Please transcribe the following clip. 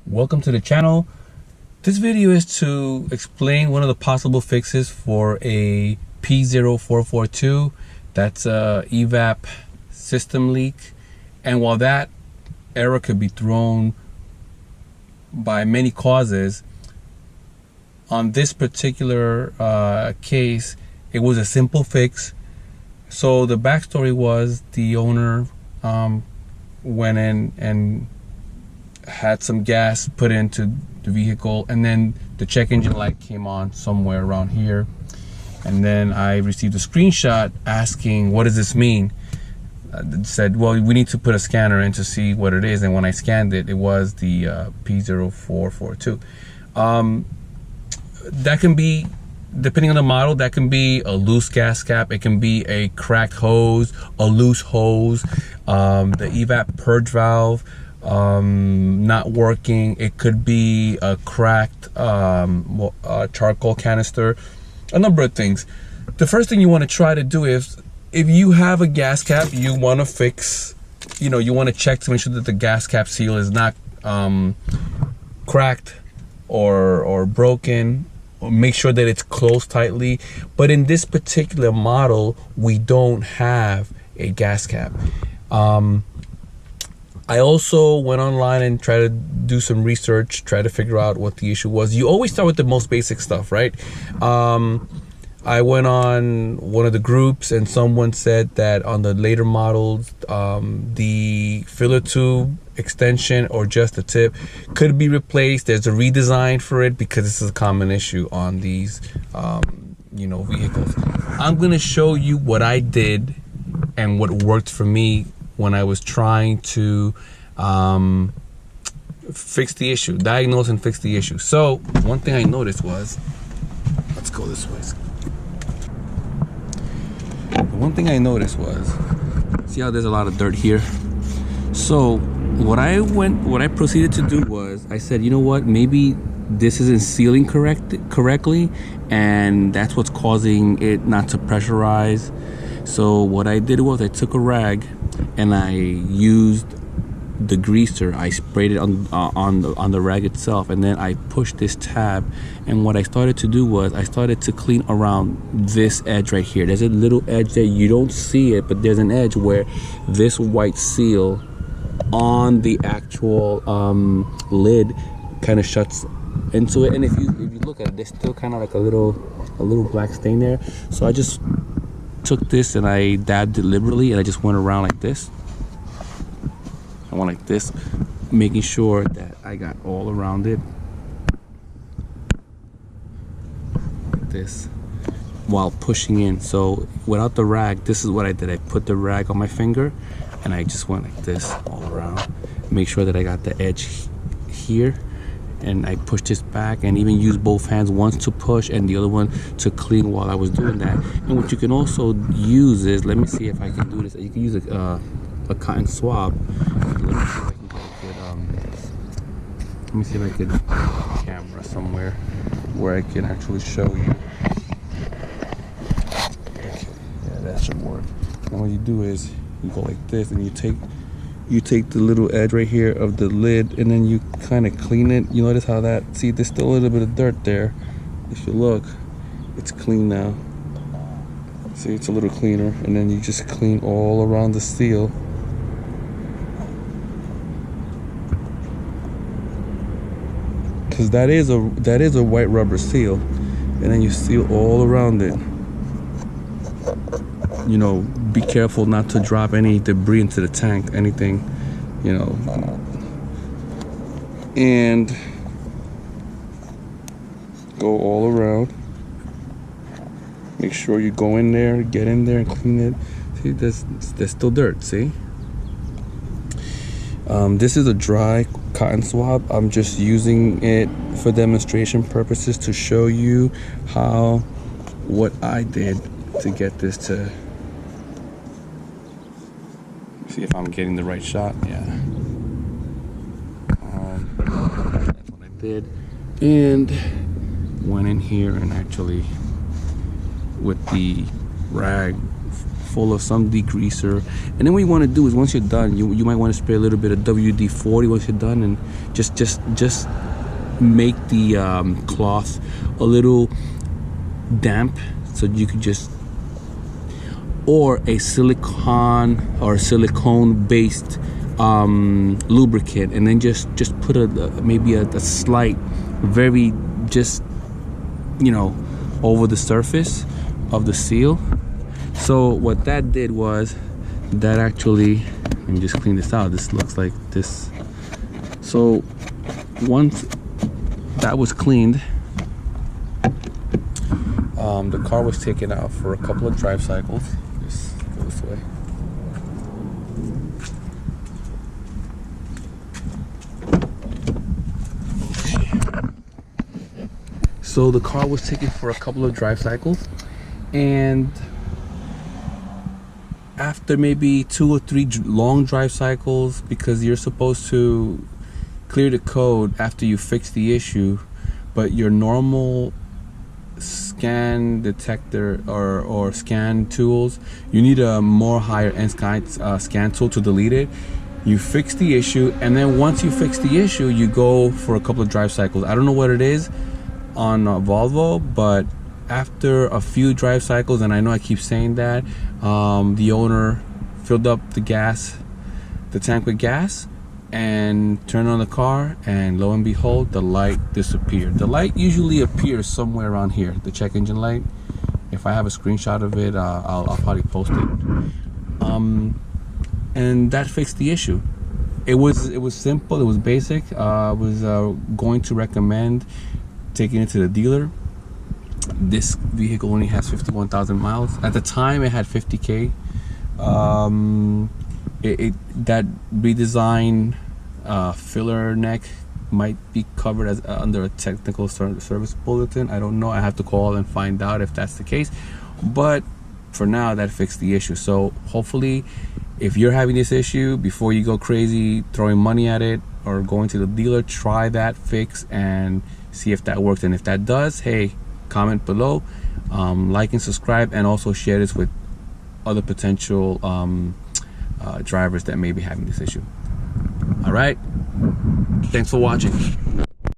Welcome to the channel. This video is to explain one of the possible fixes for a P0442. That's a EVAP system leak. And while that error could be thrown by many causes, on this particular case, it was a simple fix. So the backstory was the owner went in and had some gas put into the vehicle, and then the check engine light came on somewhere around here, and then I received a screenshot asking, what does this mean? It said, well, we need to put a scanner in to see what it is, and when I scanned it, it was the P0442. That can be, depending on the model, that can be a loose gas cap, it can be a cracked hose, a loose hose, the EVAP purge valve not working. It could be a cracked charcoal canister, a number of things. The first thing you want to try to do is, if you have a gas cap, you want to fix, you want to check to make sure that the gas cap seal is not cracked or broken, or make sure that it's closed tightly. But in this particular model, we don't have a gas cap. I also went online and tried to do some research, try to figure out what the issue was. You always start with the most basic stuff, right? I went on one of the groups and someone said that on the later models, the filler tube extension or just the tip could be replaced. There's a redesign for it because this is a common issue on these, vehicles. I'm gonna show you what I did and what worked for me when I was trying to fix the issue, diagnose and fix the issue. So one thing I noticed was, let's go this way. One thing I noticed was, see how there's a lot of dirt here? So what I proceeded to do was, I said, you know what, maybe this isn't sealing correctly, and that's what's causing it not to pressurize. So what I did was I took a rag and I used the greaser. I sprayed it on the rag itself, and then I pushed this tab, and what I started to do was I started to clean around this edge right here. There's a little edge there, you don't see it, but there's an edge where this white seal on the actual lid kind of shuts into it. And if you look at it, there's still kind of like a little black stain there. So I just took this and I dabbed it liberally, and I just went around like this. I went like this, making sure that I got all around it, like this, while pushing in. So without the rag, this is what I did. I put the rag on my finger and I just went like this all around, make sure that I got the edge here, and I pushed this back, and even used both hands, once to push and the other one to clean while I was doing that. And what you can also use is, let me see if I can do this. You can use a cotton swab. Let me see if I can get a camera somewhere where I can actually show you. Okay, yeah, that should work. And what you do is you go like this, and you take the little edge right here of the lid, and then you kind of clean it. You notice how that, see, there's still a little bit of dirt there. If you look, it's clean now. See, it's a little cleaner, and then you just clean all around the seal. Because that is a white rubber seal, and then you seal all around it. Be careful not to drop any debris into the tank, anything, and go all around. Make sure you go in there, get in there and clean it. See, there's still dirt, see? This is a dry cotton swab. I'm just using it for demonstration purposes to show you what I did to get this to, see if I'm getting the right shot. Yeah, that's what I did, and went in here and actually with the rag full of some degreaser. And then what you want to do is, once you're done, you might want to spray a little bit of WD-40 once you're done, and just make the cloth a little damp, so you could just, or a silicone based lubricant, and then just put maybe a slight, very, just, you know, over the surface of the seal. So what that did was, that actually, let me just clean this out. This looks like this. So once that was cleaned, the car was taken out for a couple of drive cycles. Just go this way. So the car was taken for a couple of drive cycles, and after maybe 2 or 3 long drive cycles, because you're supposed to clear the code after you fix the issue, but your normal scan detector or scan tools, you need a more higher end scan tool to delete it. You fix the issue, and then once you fix the issue, you go for a couple of drive cycles. I don't know what it is on Volvo, but after a few drive cycles, and I know I keep saying that, the owner filled up the tank with gas, and turned on the car, and lo and behold, the light disappeared. The light usually appears somewhere around here, the check engine light. If I have a screenshot of it, I'll probably post it. And that fixed the issue. It was simple, it was basic. I was going to recommend taking it to the dealer. This vehicle only has 51,000 miles. At the time, it had 50K. That redesign filler neck might be covered as under a technical service bulletin. I don't know. I have to call and find out if that's the case. But for now, that fixed the issue. So hopefully, if you're having this issue, before you go crazy throwing money at it or going to the dealer, try that fix and see if that works. And if that does, hey, comment below, like and subscribe, and also share this with other potential drivers that may be having this issue. All right, thanks for watching.